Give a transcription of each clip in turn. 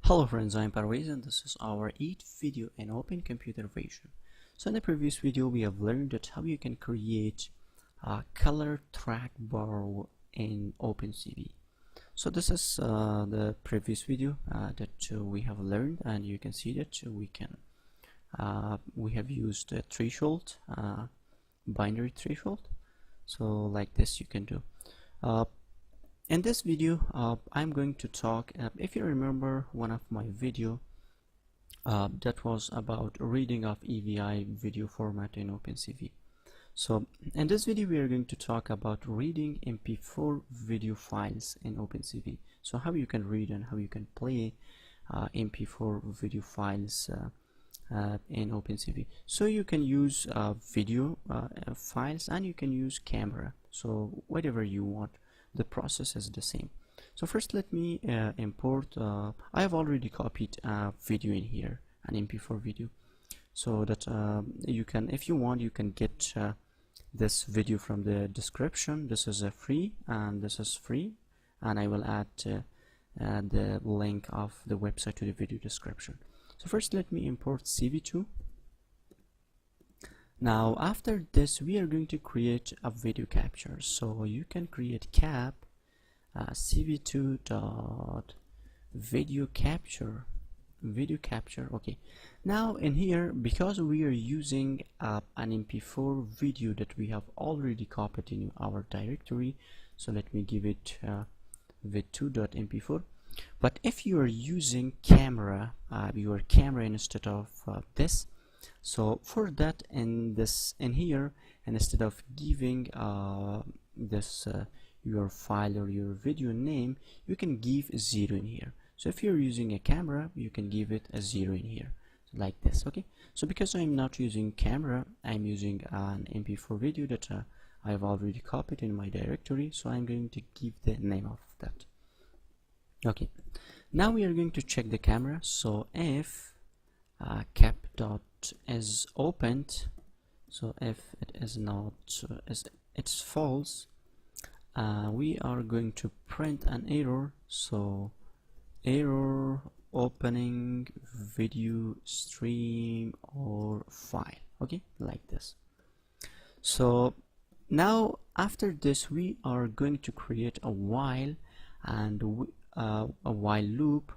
Hello friends, I'm Parvez and this is our 8th video in Open Computer Vision. So in the previous video we have learned that how you can create a color track bar in OpenCV. So this is the previous video that we have learned, and you can see that we have used a threshold, binary threshold. So like this you can do. In this video I'm going to talk, if you remember one of my video that was about reading of EVI video format in OpenCV. So in this video we are going to talk about reading Mp4 video files in OpenCV. So how you can read and how you can play Mp4 video files in OpenCV. So you can use video files, and you can use camera, so whatever you want. The process is the same. So first let me import, I have already copied a video in here, an Mp4 video, so that you can, if you want, you can get this video from the description. This is a free and this is free, and I will add the link of the website to the video description. So first let me import CV2. Now after this we are going to create a video capture, so you can create cap cv2 dot video capture. Okay, now in here, because we are using an mp4 video that we have already copied in our directory, so let me give it vid2.mp4. but if you are using camera, your camera instead of this, so for that, in here, and instead of giving your file or your video name, you can give 0 in here. So if you're using a camera, you can give it a 0 in here, like this. Okay, so because I'm not using camera, I'm using an mp4 video that I have already copied in my directory, so I'm going to give the name of that. Okay, now we are going to check the camera. So if cap dot is opened, so if it is not, it's false, we are going to print an error. So error opening video stream or file. Okay, like this. So now after this we are going to create a while and a while loop,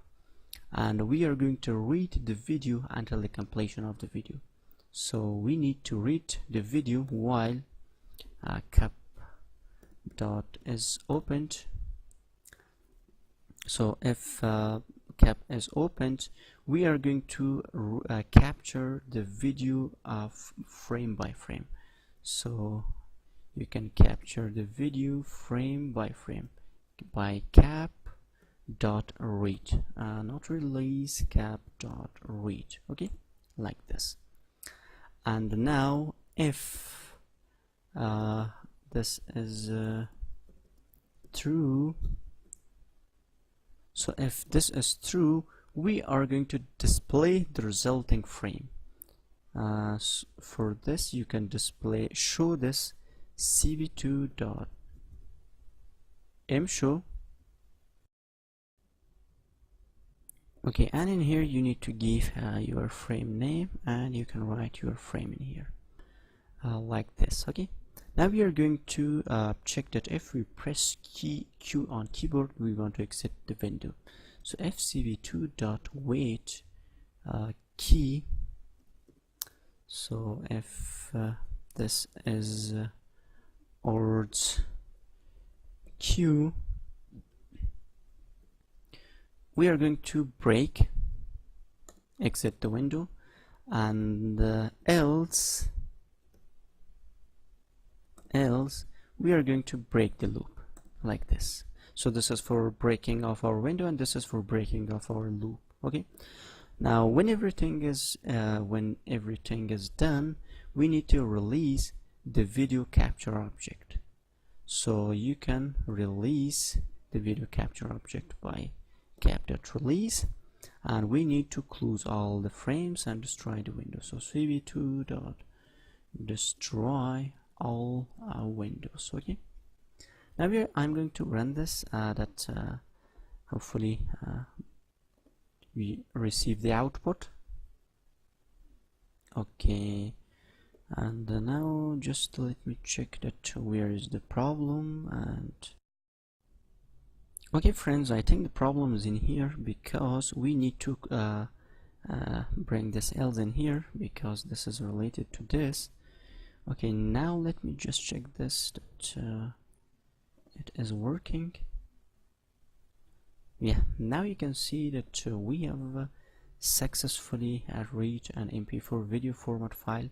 and we are going to read the video until the completion of the video. So we need to read the video while cap dot is opened. So if cap is opened, we are going to capture the video frame by frame. So you can capture the video frame by frame by cap dot read, not release, cap dot read. Okay, like this. And now if this is true, so if this is true, we are going to display the resulting frame. For this you can show this cv2 dot mshow. Okay, and in here you need to give your frame name, and you can write your frame in here like this. Okay, now we are going to check that if we press Q on keyboard, we want to exit the window. So fcv2 dot wait key. So if this is ords Q, we are going to break, exit the window, and else we are going to break the loop like this. So this is for breaking of our window, and this is for breaking of our loop. Okay, now when everything is done, we need to release the video capture object. So you can release the video capture object by cap.release, and we need to close all the frames and destroy the window. So cv2 dot destroy all windows. Okay, now I'm going to run this, that hopefully we receive the output. Okay, and now just let me check that where is the problem. And okay friends, I think the problem is in here, because we need to bring this else in here, because this is related to this. Okay, now let me just check this, that it is working. Yeah, now you can see that we have successfully read an MP4 video format file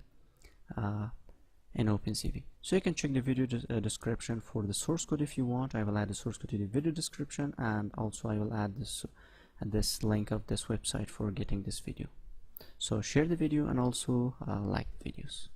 in OpenCV. So you can check the video description for the source code if you want. I will add the source code to the video description, and also I will add this link of this website for getting this video. So share the video and also like videos.